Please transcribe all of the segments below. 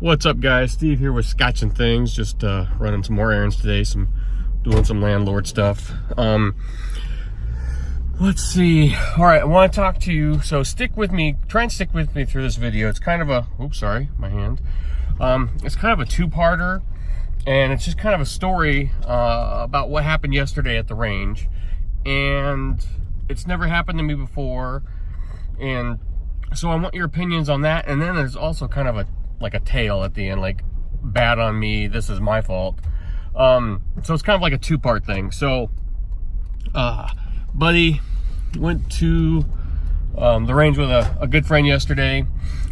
What's up, guys? Steve here with Scotch and Things. Just running some more errands today, doing some landlord stuff. Let's see. All right, I want to talk to you. So stick with me. Try and stick with me through this video. It's kind of a. Oops, sorry, my hand. It's kind of a two-parter, and it's just kind of a story about what happened yesterday at the range, and it's never happened to me before, and so I want your opinions on that. And then there's also kind of a tale at the end, like, bad on me, this is my fault. So it's kind of like a two-part thing. So buddy went to the range with a good friend yesterday.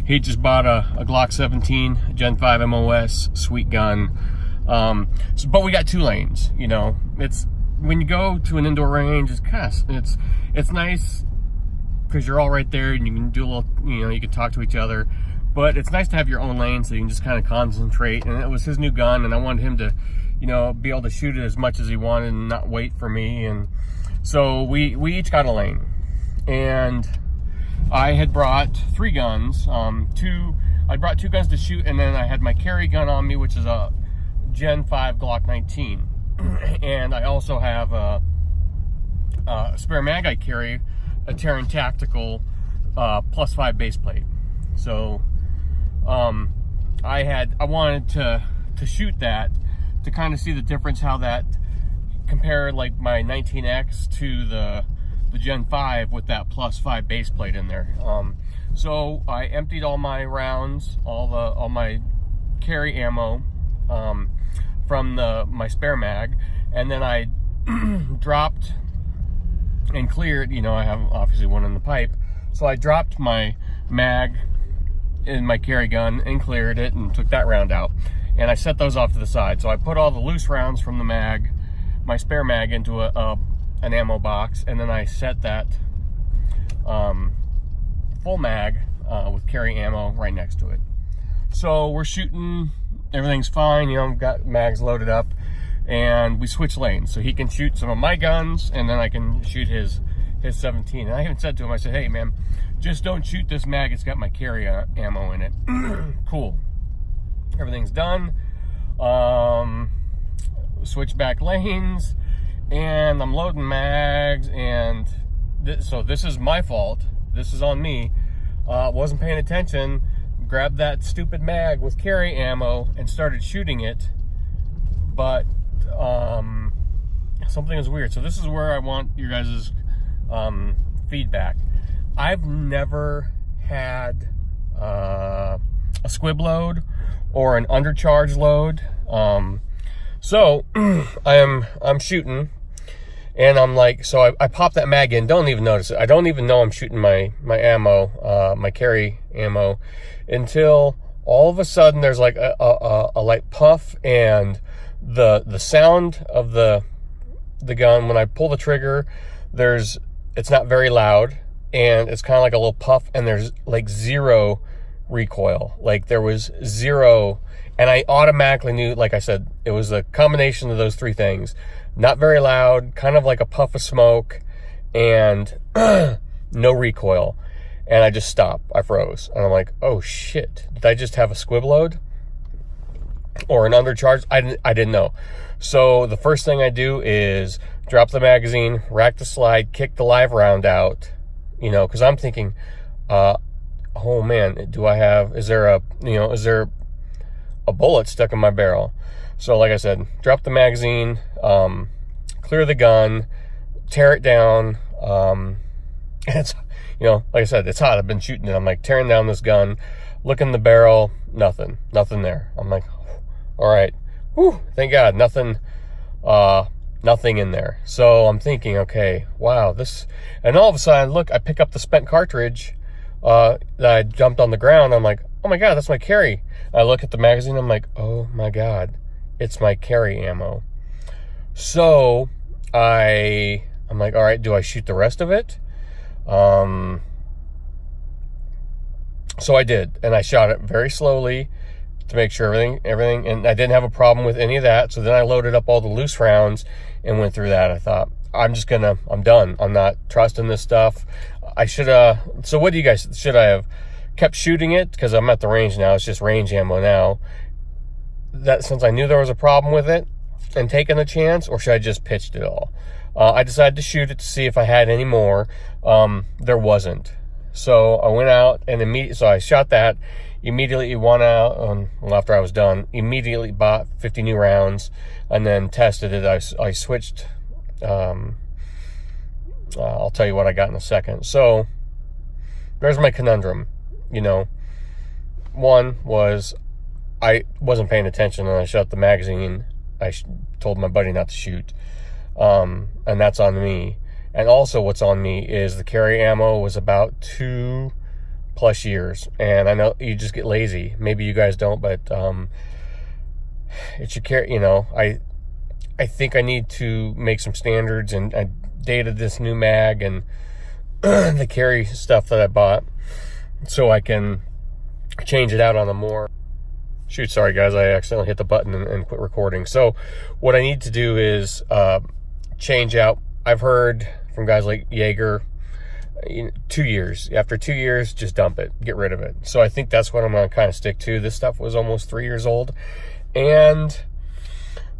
He just bought a Glock 17 Gen 5 MOS, sweet gun. But we got 2 lanes. You know, it's when you go to an indoor range, it's kind of it's nice because you're all right there and you can do a little, you know, you can talk to each other. But it's nice to have your own lane so you can just kind of concentrate. And it was his new gun, and I wanted him to, you know, be able to shoot it as much as he wanted and not wait for me. And so we each got a lane. And I had brought 3 guns. I brought 2 guns to shoot, and then I had my carry gun on me, which is a Gen 5 Glock 19. And I also have a spare mag I carry, a Terran Tactical +5 base plate. So I wanted to shoot that to kind of see the difference, how that compared, like my 19X to the Gen 5 with that +5 base plate in there. So I emptied all my rounds, all my carry ammo from my spare mag, and then I dropped and cleared. You know, I have obviously one in the pipe, so I dropped my mag in my carry gun and cleared it and took that round out, and I set those off to the side. So I put all the loose rounds from the mag, my spare mag, into an ammo box, and then I set that full mag with carry ammo right next to it. So we're shooting, everything's fine, you know, I've got mags loaded up, and we switch lanes so he can shoot some of my guns and then I can shoot his 17. And I even said to him, I said, hey man, just don't shoot this mag, it's got my carry ammo in it. Cool. Everything's done. Switch back lanes, and I'm loading mags, and so this is my fault. This is on me. Wasn't paying attention, grabbed that stupid mag with carry ammo and started shooting it, but something is weird. So this is where I want your guys' feedback. I've never had a squib load or an undercharge load. So I'm shooting, and I'm like, so I pop that mag in, don't even notice it. I don't even know I'm shooting my ammo, my carry ammo, until all of a sudden there's like a light puff, and the sound of the gun when I pull the trigger, it's not very loud, and it's kind of like a little puff, and there's like 0 recoil. Like there was 0, and I automatically knew, like I said, it was a combination of those 3 things. Not very loud, kind of like a puff of smoke, and no recoil. And I just stopped. I froze. And I'm like, oh shit, did I just have a squib load? Or an undercharge? I didn't know. So the first thing I do is drop the magazine, rack the slide, kick the live round out, you know, because I'm thinking, oh man, is there a bullet stuck in my barrel? So like I said, drop the magazine, clear the gun, tear it down, and it's, you know, like I said, it's hot. I've been shooting it. I'm like tearing down this gun, look in the barrel, nothing there. I'm like, all right, whew, thank God, nothing in there. So I'm thinking, okay, wow, and all of a sudden, look, I pick up the spent cartridge that I dumped on the ground. I'm like, oh my God, that's my carry. I look at the magazine, I'm like, oh my God, it's my carry ammo. So I'm like, all right, do I shoot the rest of it? So I did, and I shot it very slowly to make sure everything, and I didn't have a problem with any of that. So then I loaded up all the loose rounds and went through that. I thought, I'm done. I'm not trusting this stuff. So what do you guys, should I have kept shooting it because I'm at the range now. It's just range ammo now. That since I knew there was a problem with it and taking a chance, or should I just pitched it all? I decided to shoot it to see if I had any more. There wasn't. So I went out and so I shot that. Immediately went out, well, after I was done, immediately bought 50 new rounds and then tested it. I switched, I'll tell you what I got in a second. So there's my conundrum. You know, one was I wasn't paying attention and I shut the magazine. I told my buddy not to shoot, and that's on me. And also what's on me is the carry ammo was about 2+ years, and I know you just get lazy. Maybe you guys don't, but it should carry, you know, I think I need to make some standards, and I dated this new mag and the carry stuff that I bought so I can change it out on a more, shoot, sorry guys, I accidentally hit the button and quit recording. So what I need to do is change out, I've heard from guys like Jaeger, 2 years. After 2 years, just dump it, get rid of it. So I think that's what I'm going to kind of stick to. This stuff was almost 3 years old, and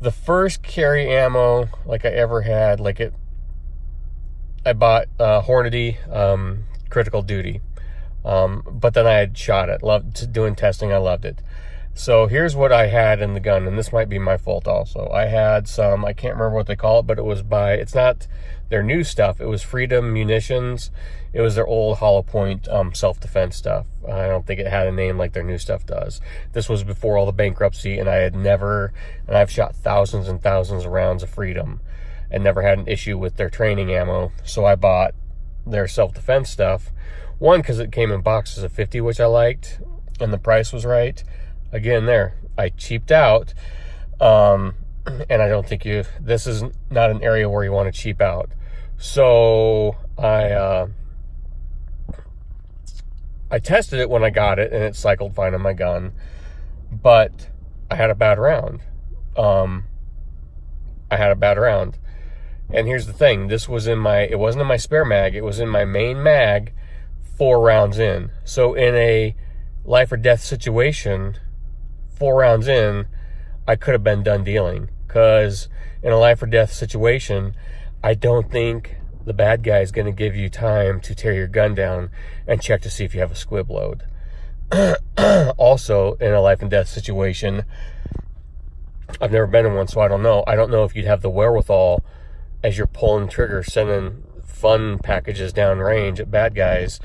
the first carry ammo like I ever had, I bought Hornady Critical Duty, but then I had shot it, loved doing testing, I loved it. So here's what I had in the gun, and this might be my fault also. I had some, I can't remember what they call it, but it was it's not their new stuff. It was Freedom Munitions. It was their old hollow point self-defense stuff. I don't think it had a name like their new stuff does. This was before all the bankruptcy, and I've shot thousands and thousands of rounds of Freedom and never had an issue with their training ammo. So I bought their self-defense stuff. One, because it came in boxes of 50, which I liked, and the price was right. Again, I cheaped out, and I don't think this is not an area where you want to cheap out. So I tested it when I got it, and it cycled fine on my gun, but I had a bad round. And here's the thing, it wasn't in my spare mag, it was in my main mag 4 rounds in. So in a life or death situation, 4 rounds in, I could have been done dealing, because in a life or death situation, I don't think the bad guy is going to give you time to tear your gun down and check to see if you have a squib load. Also, in a life and death situation, I've never been in one, so I don't know. I don't know if you'd have the wherewithal as you're pulling the trigger, sending fun packages down range at bad guys,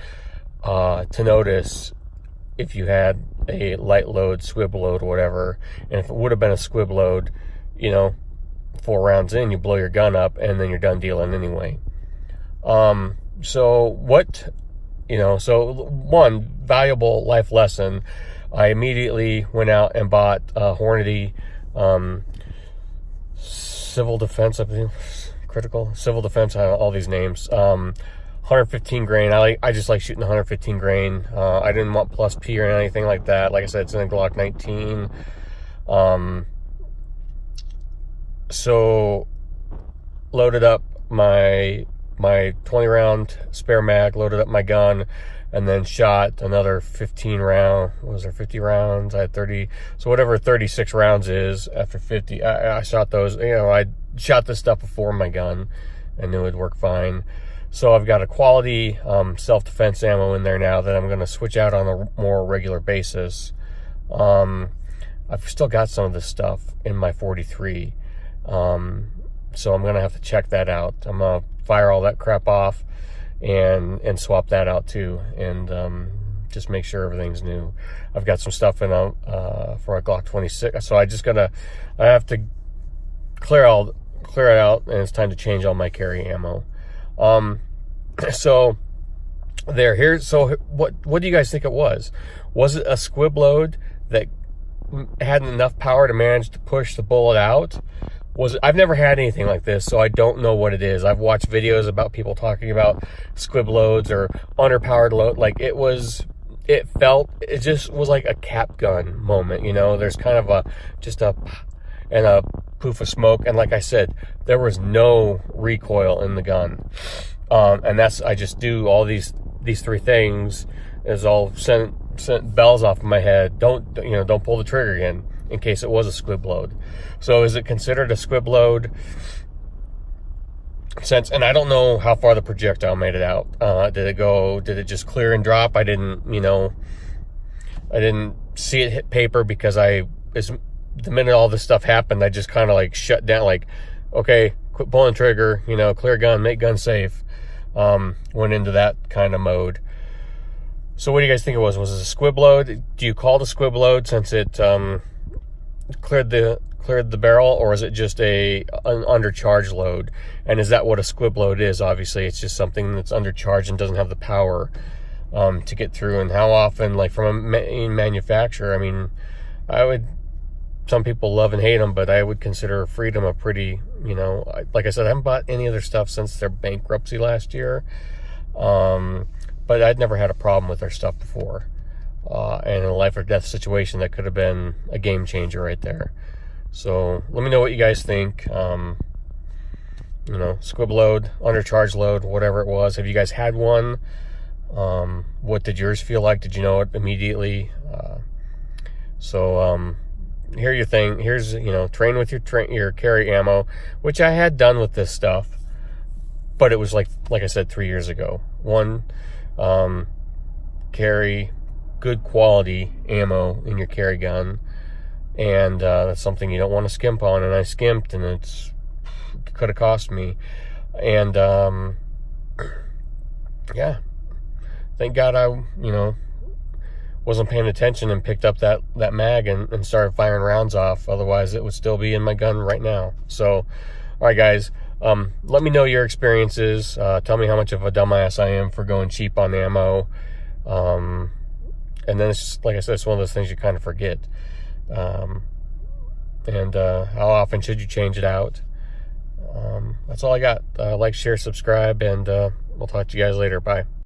to notice if you had a light load, squib load, whatever. And if it would have been a squib load, 4 rounds in, you blow your gun up and then you're done dealing anyway. So one valuable life lesson, I immediately went out and bought Hornady Civil Defense, I think, Critical Civil Defense, all these names. 115 grain. I just like shooting 115 grain. I didn't want plus P or anything like that. Like I said, it's in a Glock 19. So loaded up my 20 round spare mag, loaded up my gun, and then shot another 15 round. Was there 50 rounds? I had 30. So whatever 36 rounds is after 50, I shot those. I shot this stuff before my gun and knew it'd work fine. So I've got a quality self-defense ammo in there now that I'm going to switch out on a more regular basis. I've still got some of this stuff in my 43. So I'm going to have to check that out. I'm going to fire all that crap off and swap that out too, and just make sure everything's new. I've got some stuff in for a Glock 26. So I have to clear it out, and it's time to change all my carry ammo. So what do you guys think it was? Was it a squib load that hadn't enough power to manage to push the bullet out? I've never had anything like this, so I don't know what it is. I've watched videos about people talking about squib loads or underpowered load. It just was like a cap gun moment, there's kind of a poof of smoke, and like I said, there was no recoil in the gun, and I just do all these 3 things is all sent bells off my head. Don't pull the trigger again, in case it was a squib load. So is it considered a squib load? And I don't know how far the projectile made it out. Did it just clear and drop? I didn't see it hit paper, because the minute all this stuff happened, I just kind of like shut down, like, okay, quit pulling trigger, clear gun, make gun safe. Went into that kind of mode. So what do you guys think it was? Was it a squib load? Do you call it a squib load since it cleared the barrel, or is it just an undercharged load? And is that what a squib load is? Obviously, it's just something that's undercharged and doesn't have the power to get through. And how often, like from a main manufacturer, I mean, some people love and hate them, but I would consider Freedom a pretty, like I said, I haven't bought any other stuff since their bankruptcy last year. But I'd never had a problem with their stuff before. And in a life or death situation, that could have been a game changer right there. So let me know what you guys think. Squib load, undercharged load, whatever it was. Have you guys had one? What did yours feel like? Did you know it immediately? Here's your thing. Here's, train with your carry ammo, which I had done with this stuff, but it was like I said, 3 years ago. One, carry good quality ammo in your carry gun, and that's something you don't want to skimp on. And I skimped, and it could have cost me. And yeah, thank God I wasn't paying attention and picked up that mag and started firing rounds off. Otherwise, it would still be in my gun right now. So, all right, guys, let me know your experiences. Tell me how much of a dumbass I am for going cheap on ammo. And then it's just, like I said, it's one of those things you kind of forget. How often should you change it out? That's all I got. Like, share, subscribe, and we'll talk to you guys later. Bye.